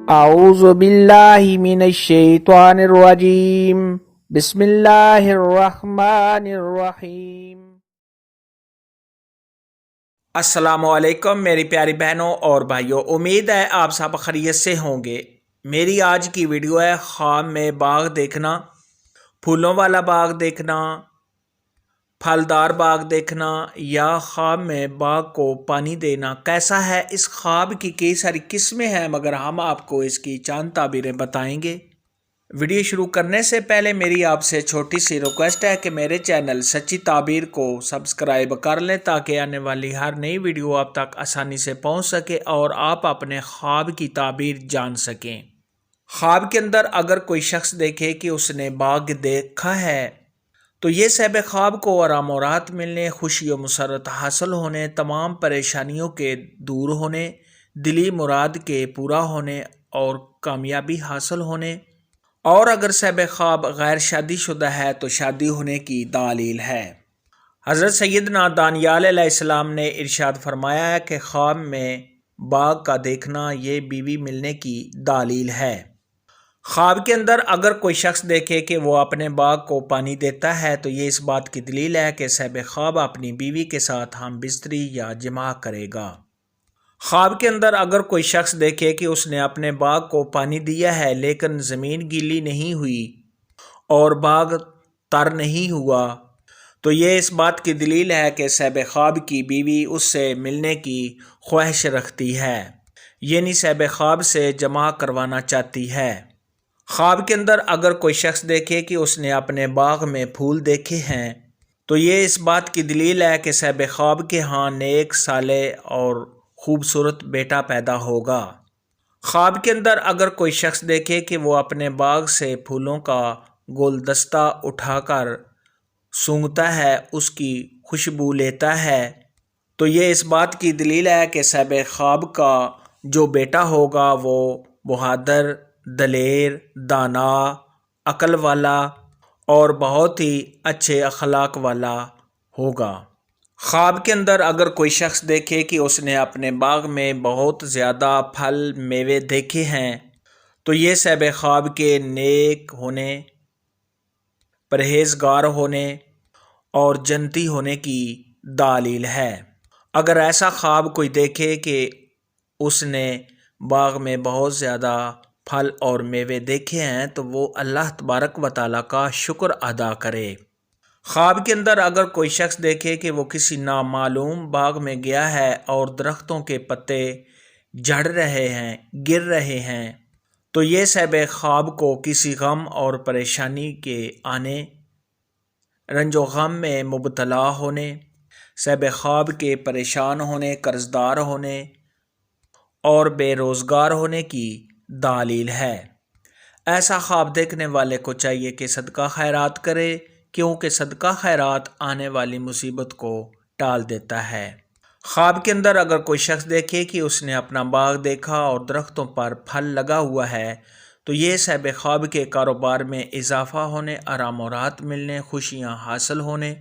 اعوذ باللہ من الشیطان الرجیم بسم اللہ الرحمن الرحیم۔ السلام علیکم میری پیاری بہنوں اور بھائیوں، امید ہے آپ سب خیریت سے ہوں گے۔ میری آج کی ویڈیو ہے خواب میں باغ دیکھنا، پھولوں والا باغ دیکھنا، پھلدار باغ دیکھنا یا خواب میں باغ کو پانی دینا کیسا ہے۔ اس خواب کی کئی ساری قسمیں ہیں، مگر ہم آپ کو اس کی چند تعبیریں بتائیں گے۔ ویڈیو شروع کرنے سے پہلے میری آپ سے چھوٹی سی ریکویسٹ ہے کہ میرے چینل سچی تعبیر کو سبسکرائب کر لیں تاکہ آنے والی ہر نئی ویڈیو آپ تک آسانی سے پہنچ سکے اور آپ اپنے خواب کی تعبیر جان سکیں۔ خواب کے اندر اگر کوئی شخص دیکھے کہ اس نے باغ دیکھا ہے تو یہ صاحب خواب کو آرام و راحت ملنے، خوشی و مسرت حاصل ہونے، تمام پریشانیوں کے دور ہونے، دلی مراد کے پورا ہونے اور کامیابی حاصل ہونے، اور اگر صاحب خواب غیر شادی شدہ ہے تو شادی ہونے کی دلیل ہے۔ حضرت سیدنا دانیال علیہ السلام نے ارشاد فرمایا ہے کہ خواب میں باغ کا دیکھنا یہ بیوی ملنے کی دلیل ہے۔ خواب کے اندر اگر کوئی شخص دیکھے کہ وہ اپنے باغ کو پانی دیتا ہے تو یہ اس بات کی دلیل ہے کہ صاحب خواب اپنی بیوی کے ساتھ ہم بستری یا جماع کرے گا۔ خواب کے اندر اگر کوئی شخص دیکھے کہ اس نے اپنے باغ کو پانی دیا ہے لیکن زمین گیلی نہیں ہوئی اور باغ تر نہیں ہوا تو یہ اس بات کی دلیل ہے کہ صاحب خواب کی بیوی اس سے ملنے کی خواہش رکھتی ہے، یعنی صاحب خواب سے جماع کروانا چاہتی ہے۔ خواب کے اندر اگر کوئی شخص دیکھے کہ اس نے اپنے باغ میں پھول دیکھے ہیں تو یہ اس بات کی دلیل ہے کہ صاحب خواب کے ہاں نیک، صالح اور خوبصورت بیٹا پیدا ہوگا۔ خواب کے اندر اگر کوئی شخص دیکھے کہ وہ اپنے باغ سے پھولوں کا گلدستہ اٹھا کر سونگھتا ہے، اس کی خوشبو لیتا ہے تو یہ اس بات کی دلیل ہے کہ صاحب خواب کا جو بیٹا ہوگا وہ بہادر، دلیر، دانا، عقل والا اور بہت ہی اچھے اخلاق والا ہوگا۔ خواب کے اندر اگر کوئی شخص دیکھے کہ اس نے اپنے باغ میں بہت زیادہ پھل میوے دیکھے ہیں تو یہ صاحب خواب کے نیک ہونے، پرہیزگار ہونے اور جنتی ہونے کی دلیل ہے۔ اگر ایسا خواب کوئی دیکھے کہ اس نے باغ میں بہت زیادہ پھل اور میوے دیکھے ہیں تو وہ اللہ تبارک و تعالیٰ کا شکر ادا کرے۔ خواب کے اندر اگر کوئی شخص دیکھے کہ وہ کسی نامعلوم باغ میں گیا ہے اور درختوں کے پتے جھڑ رہے ہیں، گر رہے ہیں تو یہ صاحب خواب کو کسی غم اور پریشانی کے آنے، رنج و غم میں مبتلا ہونے، صاحب خواب کے پریشان ہونے، قرض دار ہونے اور بے روزگار ہونے کی دلیل ہے۔ ایسا خواب دیکھنے والے کو چاہیے کہ صدقہ خیرات کرے، کیونکہ صدقہ خیرات آنے والی مصیبت کو ٹال دیتا ہے۔ خواب کے اندر اگر کوئی شخص دیکھے کہ اس نے اپنا باغ دیکھا اور درختوں پر پھل لگا ہوا ہے تو یہ صاحب خواب کے کاروبار میں اضافہ ہونے، آرام و راحت ملنے، خوشیاں حاصل ہونے،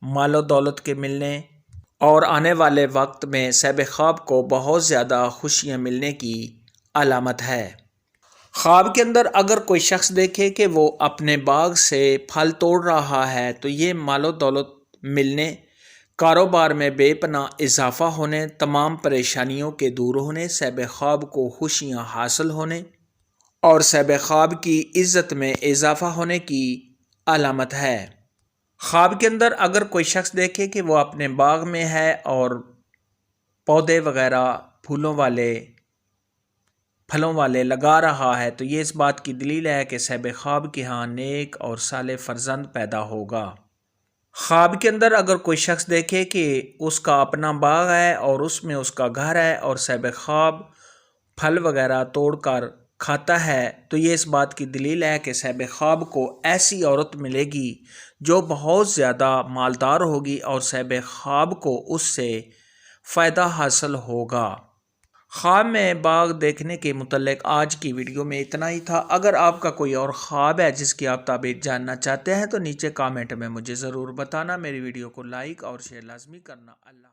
مال و دولت کے ملنے اور آنے والے وقت میں صاحب خواب کو بہت زیادہ خوشیاں ملنے کی علامت ہے۔ خواب کے اندر اگر کوئی شخص دیکھے کہ وہ اپنے باغ سے پھل توڑ رہا ہے تو یہ مال و دولت ملنے، کاروبار میں بے پناہ اضافہ ہونے، تمام پریشانیوں کے دور ہونے، صاحب خواب کو خوشیاں حاصل ہونے اور صاحب خواب کی عزت میں اضافہ ہونے کی علامت ہے۔ خواب کے اندر اگر کوئی شخص دیکھے کہ وہ اپنے باغ میں ہے اور پودے وغیرہ پھلوں والے لگا رہا ہے تو یہ اس بات کی دلیل ہے کہ صاحب خواب کے ہاں نیک اور صالح فرزند پیدا ہوگا۔ خواب کے اندر اگر کوئی شخص دیکھے کہ اس کا اپنا باغ ہے اور اس میں اس کا گھر ہے اور صاحب خواب پھل وغیرہ توڑ کر کھاتا ہے تو یہ اس بات کی دلیل ہے کہ صاحب خواب کو ایسی عورت ملے گی جو بہت زیادہ مالدار ہوگی اور صاحب خواب کو اس سے فائدہ حاصل ہوگا۔ خواب میں باغ دیکھنے کے متعلق آج کی ویڈیو میں اتنا ہی تھا۔ اگر آپ کا کوئی اور خواب ہے جس کی آپ تعبیر جاننا چاہتے ہیں تو نیچے کامنٹ میں مجھے ضرور بتانا۔ میری ویڈیو کو لائک اور شیئر لازمی کرنا۔ اللہ